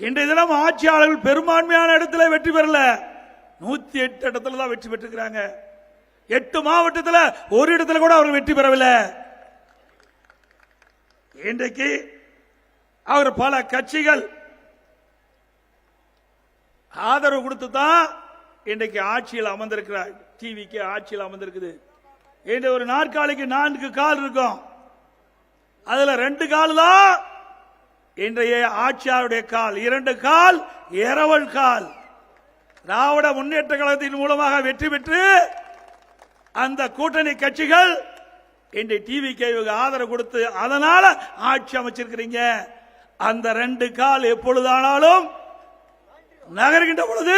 இன்றைய தினம் ஆட்சியாளர்கள் பெரும்பான்மையான இடத்துல வெற்றி பெறல, 108 இடத்துல தான் வெற்றி பெற்றிருக்கிறாங்க. 8 மாவட்டத்தில் ஒரு இடத்துல கூட அவர்கள் வெற்றி பெறவில்லை. இன்றைக்கு அவர் பல கட்சிகள் ஆதரவு கொடுத்து தான் இன்றைக்கு ஆட்சியில் அமர்ந்திருக்கிறார். டிவிக்கு ஆட்சியில் அமர்ந்திருக்குது. இன்று ஒரு நாற்காலிக்கு 4 கால் இருக்கும், அதுல 2 கால் தான் இன்றைய ஆட்சியாளருடைய கால், 2 கால் இரவல் கால். திராவிட முன்னேற்ற கழகத்தின் மூலமாக வெற்றி பெற்று அந்த கூட்டணி கட்சிகள் இன்றைய டிவிக்கு ஆதரவு கொடுத்து அதனால ஆட்சி அமைச்சிருக்கிறீங்க. அந்த 2 கால் எப்பொழுதானாலும் நகர்கின்ற பொழுது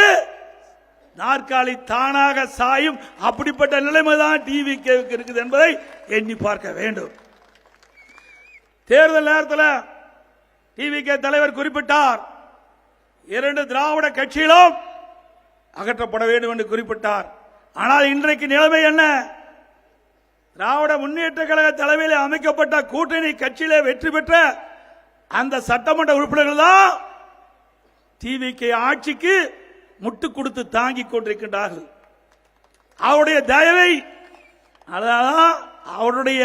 நாற்காலி தானாக சாயும். அப்படிப்பட்ட நிலைமைதான் டிவிக்கு இருக்குது என்பதை எண்ணி பார்க்க வேண்டும். தேர்தல் நேரத்தில் டிவிகே தலைவர் குறிப்பிட்டார், 2 திராவிட கட்சிகளும் அகற்றப்பட வேண்டும் என்று குறிப்பிட்டார். ஆனால் இன்றைக்கு நிலைமை என்ன? திராவிட முன்னேற்ற கழக தலைமையில் அமைக்கப்பட்ட கூட்டணி கட்சியிலே வெற்றி பெற்ற அந்த சட்டமன்ற உறுப்பினர்கள் தான் டிவிகே ஆட்சிக்கு முட்டு கொடுத்து தாங்கிக் கொண்டிருக்கின்றார்கள். அவருடைய தயவை, அதான் அவருடைய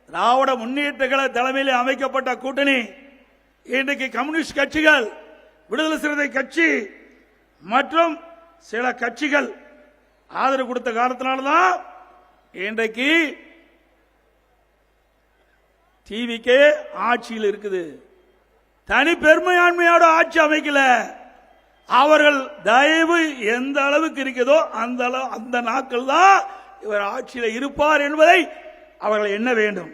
திராவிட முன்னேற்ற கழக தலைமையில் அமைக்கப்பட்ட கூட்டணி இன்றைக்கு கம்யூனிஸ்ட் கட்சிகள், விடுதலை சிறுத்தை கட்சி மற்றும் சில கட்சிகள் ஆதரவு கொடுத்த காரணத்தினால்தான் இன்றைக்கு டிவிகே ஆட்சியில் இருக்குது. தனி பெருமையாண்மையோட ஆட்சி அமைக்கல. அவர்கள் தயவு எந்த அளவுக்கு இருக்கிறதோ அந்த நாட்கள் தான் இவர் ஆட்சியில் இருப்பார் என்பதை அவர்கள் எண்ண வேண்டும்.